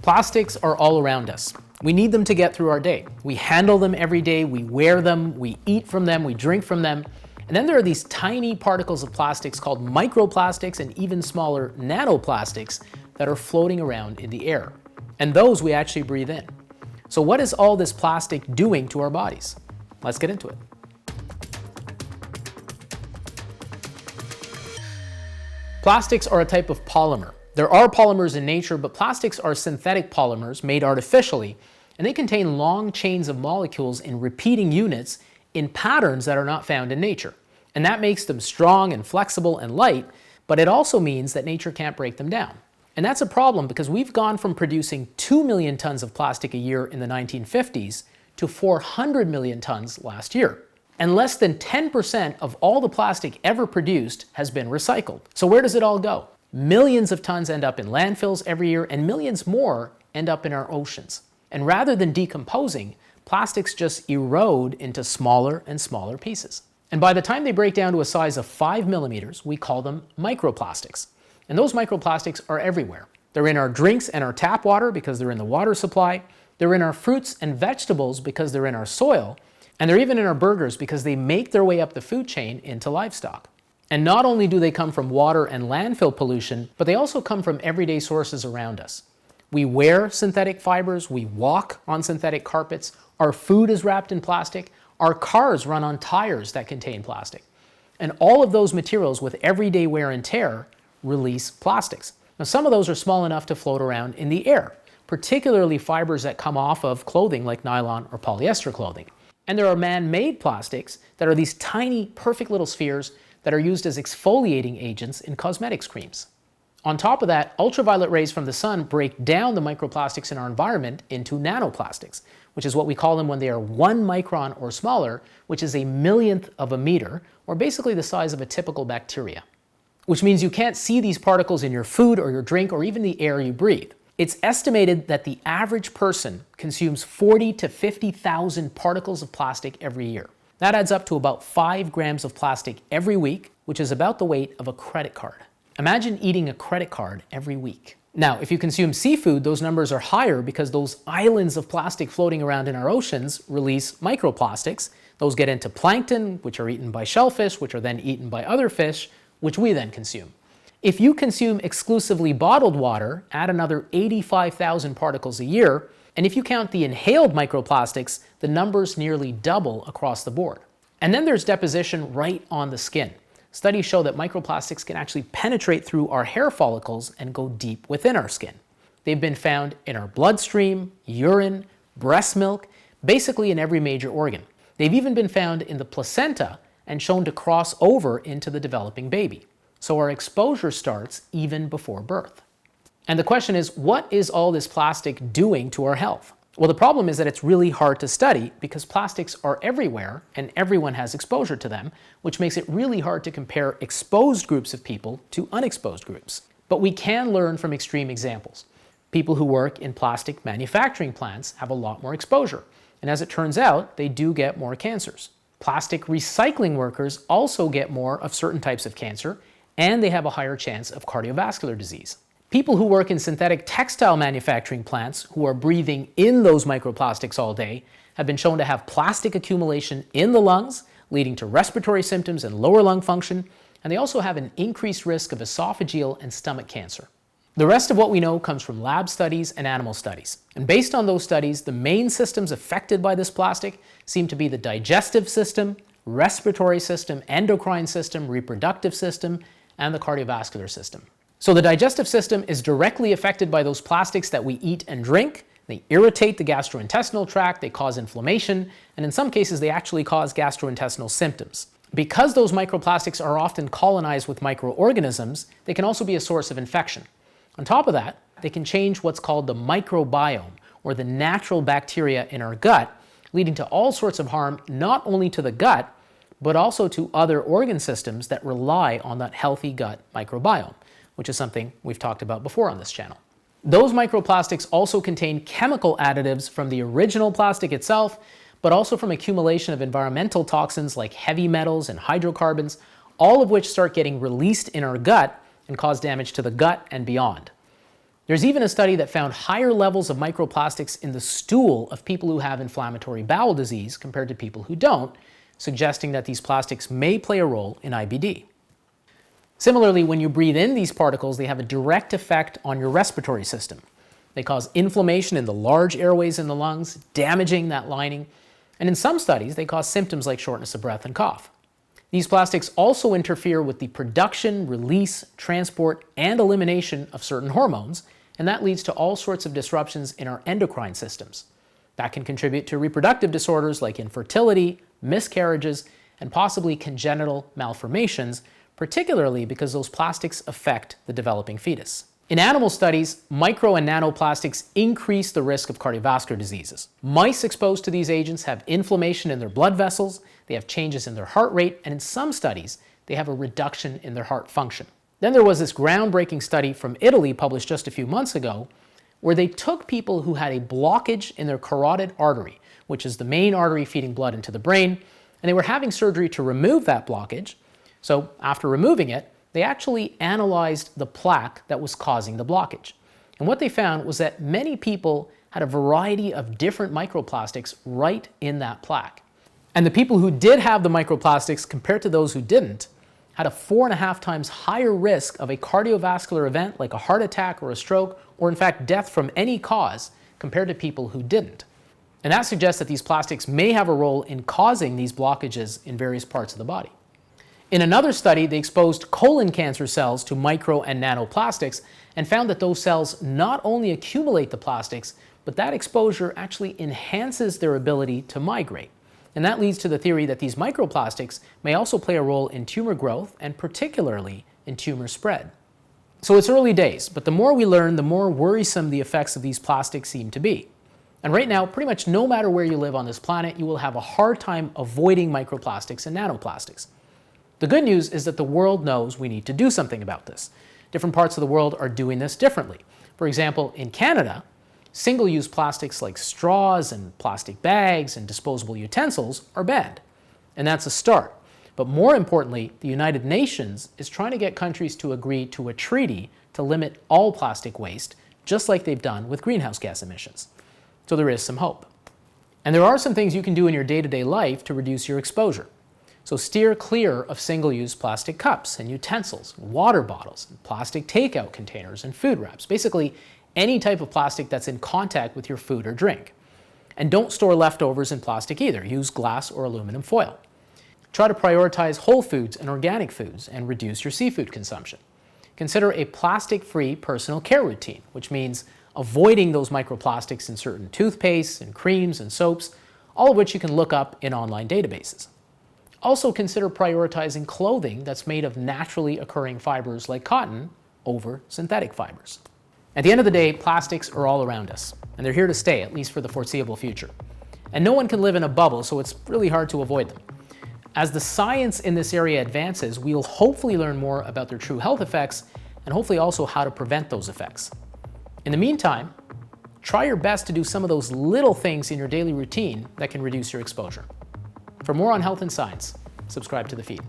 Plastics are all around us. We need them to get through our day. We handle them every day, we wear them, we eat from them, we drink from them. And then there are these tiny particles of plastics called microplastics and even smaller nanoplastics that are floating around in the air. And those we actually breathe in. So what is all this plastic doing to our bodies? Let's get into it. Plastics are a type of polymer. There are polymers in nature, but plastics are synthetic polymers made artificially, and they contain long chains of molecules in repeating units in patterns that are not found in nature. And that makes them strong and flexible and light, but it also means that nature can't break them down. And that's a problem because we've gone from producing 2 million tons of plastic a year in the 1950s to 400 million tons last year. And less than 10% of all the plastic ever produced has been recycled. So where does it all go? Millions of tons end up in landfills every year, and millions more end up in our oceans. And rather than decomposing, plastics just erode into smaller and smaller pieces. And by the time they break down to a size of 5 millimeters, we call them microplastics. And those microplastics are everywhere. They're in our drinks and our tap water because they're in the water supply. They're in our fruits and vegetables because they're in our soil. And they're even in our burgers because they make their way up the food chain into livestock. And not only do they come from water and landfill pollution, but they also come from everyday sources around us. We wear synthetic fibers, we walk on synthetic carpets, our food is wrapped in plastic, our cars run on tires that contain plastic. And all of those materials with everyday wear and tear release plastics. Now some of those are small enough to float around in the air, particularly fibers that come off of clothing like nylon or polyester clothing. And there are man-made plastics that are these tiny, perfect little spheres that are used as exfoliating agents in cosmetics creams. On top of that, ultraviolet rays from the sun break down the microplastics in our environment into nanoplastics, which is what we call them when they are 1 micron or smaller, which is a millionth of a meter, or basically the size of a typical bacteria. Which means you can't see these particles in your food or your drink or even the air you breathe. It's estimated that the average person consumes 40 to 50,000 particles of plastic every year. That adds up to about 5 grams of plastic every week, which is about the weight of a credit card. Imagine eating a credit card every week. Now, if you consume seafood, those numbers are higher because those islands of plastic floating around in our oceans release microplastics. Those get into plankton, which are eaten by shellfish, which are then eaten by other fish, which we then consume. If you consume exclusively bottled water, add another 85,000 particles a year, and if you count the inhaled microplastics, the numbers nearly double across the board. And then there's deposition right on the skin. Studies show that microplastics can actually penetrate through our hair follicles and go deep within our skin. They've been found in our bloodstream, urine, breast milk, basically in every major organ. They've even been found in the placenta and shown to cross over into the developing baby. So our exposure starts even before birth. And the question is, what is all this plastic doing to our health? Well, the problem is that it's really hard to study because plastics are everywhere and everyone has exposure to them, which makes it really hard to compare exposed groups of people to unexposed groups. But we can learn from extreme examples. People who work in plastic manufacturing plants have a lot more exposure. And as it turns out, they do get more cancers. Plastic recycling workers also get more of certain types of cancer, and they have a higher chance of cardiovascular disease. People who work in synthetic textile manufacturing plants who are breathing in those microplastics all day have been shown to have plastic accumulation in the lungs, leading to respiratory symptoms and lower lung function, and they also have an increased risk of esophageal and stomach cancer. The rest of what we know comes from lab studies and animal studies. And based on those studies, the main systems affected by this plastic seem to be the digestive system, respiratory system, endocrine system, reproductive system, and the cardiovascular system. So the digestive system is directly affected by those plastics that we eat and drink. They irritate the gastrointestinal tract, they cause inflammation, and in some cases they actually cause gastrointestinal symptoms. Because those microplastics are often colonized with microorganisms, they can also be a source of infection. On top of that, they can change what's called the microbiome, or the natural bacteria in our gut, leading to all sorts of harm not only to the gut, but also to other organ systems that rely on that healthy gut microbiome, which is something we've talked about before on this channel. Those microplastics also contain chemical additives from the original plastic itself, but also from accumulation of environmental toxins like heavy metals and hydrocarbons, all of which start getting released in our gut and cause damage to the gut and beyond. There's even a study that found higher levels of microplastics in the stool of people who have inflammatory bowel disease compared to people who don't, suggesting that these plastics may play a role in IBD. Similarly, when you breathe in these particles, they have a direct effect on your respiratory system. They cause inflammation in the large airways in the lungs, damaging that lining, and in some studies, they cause symptoms like shortness of breath and cough. These plastics also interfere with the production, release, transport, and elimination of certain hormones, and that leads to all sorts of disruptions in our endocrine systems. That can contribute to reproductive disorders like infertility, miscarriages, and possibly congenital malformations, particularly because those plastics affect the developing fetus. In animal studies, micro and nanoplastics increase the risk of cardiovascular diseases. Mice exposed to these agents have inflammation in their blood vessels, they have changes in their heart rate, and in some studies, they have a reduction in their heart function. Then there was this groundbreaking study from Italy published just a few months ago, where they took people who had a blockage in their carotid artery, which is the main artery feeding blood into the brain, and they were having surgery to remove that blockage. So after removing it, they actually analyzed the plaque that was causing the blockage. And what they found was that many people had a variety of different microplastics right in that plaque. And the people who did have the microplastics compared to those who didn't had a 4.5 times higher risk of a cardiovascular event like a heart attack or a stroke, or in fact death from any cause, compared to people who didn't. And that suggests that these plastics may have a role in causing these blockages in various parts of the body. In another study, they exposed colon cancer cells to micro and nanoplastics and found that those cells not only accumulate the plastics, but that exposure actually enhances their ability to migrate. And that leads to the theory that these microplastics may also play a role in tumor growth and particularly in tumor spread. So it's early days, but the more we learn, the more worrisome the effects of these plastics seem to be. And right now, pretty much no matter where you live on this planet, you will have a hard time avoiding microplastics and nanoplastics. The good news is that the world knows we need to do something about this. Different parts of the world are doing this differently. For example, in Canada, single-use plastics like straws and plastic bags and disposable utensils are banned. And that's a start. But more importantly, the United Nations is trying to get countries to agree to a treaty to limit all plastic waste, just like they've done with greenhouse gas emissions. So there is some hope. And there are some things you can do in your day-to-day life to reduce your exposure. So steer clear of single-use plastic cups and utensils, and water bottles, and plastic takeout containers, and food wraps. Basically, any type of plastic that's in contact with your food or drink. And don't store leftovers in plastic either. Use glass or aluminum foil. Try to prioritize whole foods and organic foods and reduce your seafood consumption. Consider a plastic-free personal care routine, which means avoiding those microplastics in certain toothpastes and creams and soaps, all of which you can look up in online databases. Also consider prioritizing clothing that's made of naturally occurring fibers like cotton over synthetic fibers. At the end of the day, plastics are all around us, and they're here to stay, at least for the foreseeable future. And no one can live in a bubble, so it's really hard to avoid them. As the science in this area advances, we'll hopefully learn more about their true health effects, and hopefully also how to prevent those effects. In the meantime, try your best to do some of those little things in your daily routine that can reduce your exposure. For more on health and science, subscribe to the feed.